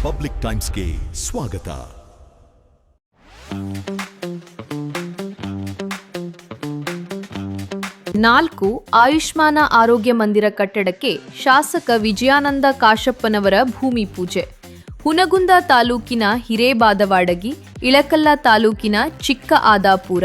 Public ಟೈಮ್ಸ್ಗೆ ಸ್ವಾಗತ. ನಾಲ್ಕು ಆಯುಷ್ಮಾನ ಆರೋಗ್ಯ ಮಂದಿರ ಕಟ್ಟಡಕ್ಕೆ ಶಾಸಕ ವಿಜಯಾನಂದ ಕಾಶಪ್ಪನವರ ಭೂಮಿ ಪೂಜೆ. ಹುನಗುಂದ ತಾಲೂಕಿನ ಹಿರೇಬಾದವಾಡಗಿ, ಇಳಕಲ್ಲ ತಾಲೂಕಿನ ಚಿಕ್ಕ ಆದಾಪುರ,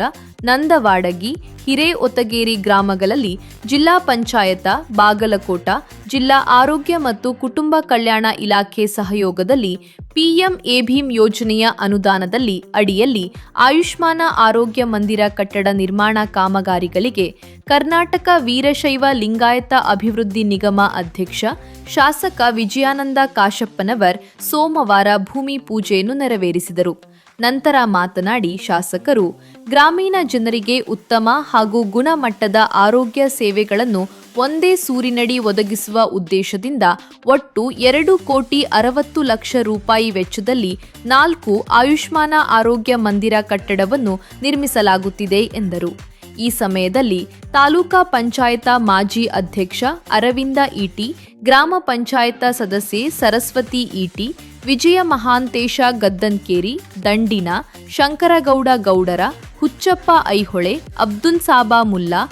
ನಂದವಾಡಗಿ, ಹಿರೇಒತಗೇರಿ ಗ್ರಾಮಗಳಲ್ಲಿ ಜಿಲ್ಲಾ ಪಂಚಾಯತ, ಬಾಗಲಕೋಟ, ಜಿಲ್ಲಾ ಆರೋಗ್ಯ ಮತ್ತು ಕುಟುಂಬ ಕಲ್ಯಾಣ ಇಲಾಖೆ ಸಹಯೋಗದಲ್ಲಿ ಪಿಎಂಎಬಿಎಂ ಯೋಜನೆಯ ಅನುದಾನದಲ್ಲಿ ಅಡಿಯಲ್ಲಿ ಆಯುಷ್ಮಾನ ಆರೋಗ್ಯ ಮಂದಿರ ಕಟ್ಟಡ ನಿರ್ಮಾಣ ಕಾಮಗಾರಿಗಳಿಗೆ ಕರ್ನಾಟಕ ವೀರಶೈವ ಲಿಂಗಾಯತ ಅಭಿವೃದ್ಧಿ ನಿಗಮ ಅಧ್ಯಕ್ಷ ಶಾಸಕ ವಿಜಯಾನಂದ ಕಾಶಪ್ಪನವರ್ ಸೋಮವಾರ ಭೂಮಿ ಪೂಜೆಯನ್ನು ನೆರವೇರಿಸಿದರು. ನಂತರ ಮಾತನಾಡಿ ಶಾಸಕರು ಗ್ರಾಮೀಣ ಜನರಿಗೆ ಉತ್ತಮ ಹಾಗೂ ಗುಣಮಟ್ಟದ ಆರೋಗ್ಯ ಸೇವೆಗಳನ್ನು ಒಂದೇ ಸೂರಿನಡಿ ಒದಗಿಸುವ ಉದ್ದೇಶದಿಂದ ಒಟ್ಟು 2,60,00,000 ರೂಪಾಯಿ ವೆಚ್ಚದಲ್ಲಿ 4 ಆಯುಷ್ಮಾನ ಆರೋಗ್ಯ ಮಂದಿರ ಕಟ್ಟಡವನ್ನು ನಿರ್ಮಿಸಲಾಗುತ್ತಿದೆ ಎಂದರು. ಈ ಸಮಯದಲ್ಲಿ ತಾಲೂಕಾ ಪಂಚಾಯತ ಮಾಜಿ ಅಧ್ಯಕ್ಷ ಅರವಿಂದ ಈಟಿ, ಗ್ರಾಮ ಪಂಚಾಯತ ಸದಸ್ಯೆ ಸರಸ್ವತಿ ಈಟಿ, ವಿಜಯ ಮಹಾಂತೇಶ ಗದ್ದನ್ಕೇರಿ, ದಂಡಿನ, ಶಂಕರಗೌಡ ಗೌಡರ, ಹುಚ್ಚಪ್ಪ ಐಹೊಳೆ, ಅಬ್ದುಲ್ ಸಾಬಾ ಮುಲ್ಲಾ,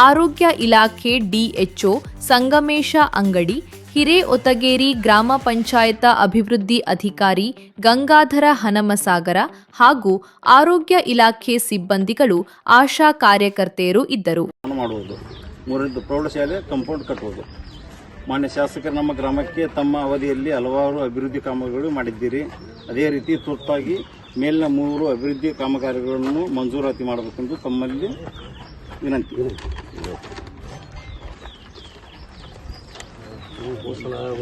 ಆರೋಗ್ಯ ಇಲಾಖೆ ಡಿಎಚ್ಒ ಸಂಗಮೇಶ ಅಂಗಡಿ, ಹಿರೇಒತಗೇರಿ ಗ್ರಾಮ ಪಂಚಾಯತ ಅಭಿವೃದ್ಧಿ ಅಧಿಕಾರಿ ಗಂಗಾಧರ ಹನಮಸಾಗರ ಹಾಗೂ ಆರೋಗ್ಯ ಇಲಾಖೆ ಸಿಬ್ಬಂದಿಗಳು, ಆಶಾ ಕಾರ್ಯಕರ್ತೆಯರು ಇದ್ದರು. ಪ್ರೌಢಶಾಲೆ ಕಾಂಪೌಂಡ್ ಕಟ್ಟುವುದು. ಮಾನ್ಯ ಶಾಸಕರು ನಮ್ಮ ಗ್ರಾಮಕ್ಕೆ ತಮ್ಮ ಅವಧಿಯಲ್ಲಿ ಹಲವಾರು ಅಭಿವೃದ್ಧಿ ಕಾಮಗಾರಿಗಳು ಮಾಡಿದ್ದೀರಿ. ಅದೇ ರೀತಿ ತುರ್ತಾಗಿ ಮೇಲಿನ 3 ಅಭಿವೃದ್ಧಿ ಕಾಮಗಾರಿಗಳನ್ನು ಮಂಜೂರಾತಿ ಮಾಡಬೇಕೆಂದು ತಮ್ಮಲ್ಲಿ ವಿನಂತಿ.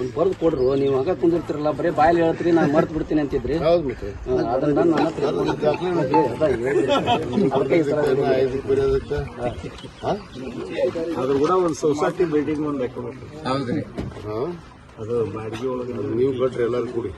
ಒಂದು ಬರೆದು ಕೊಡ್ರು, ನೀವು ಆಗ ಕುಂದಿರ್ತಿರಲ್ಲ, ಬರೀ ಬಾಯಲ್ಲಿ ಹೇಳ್ತೀರಿ, ನಾನು ಮರ್ತು ಬಿಡ್ತೀನಿ ಅಂತಿದ್ರಿ. ಅದನ್ನ ನನ್ನ ಹತ್ರ ಅದ್ರ ಕೂಡ ಒಂದು ಸೊಸೈಟಿ ಬಿಲ್ಡಿಂಗ್ ಒಂದು ಹೌದ್ರಿ, ಅದು ಬಾಡಿಗೆ ಒಳಗೆ ನೀವು ಕೊಟ್ರಿ ಎಲ್ಲರೂ ಕೂಡಿ.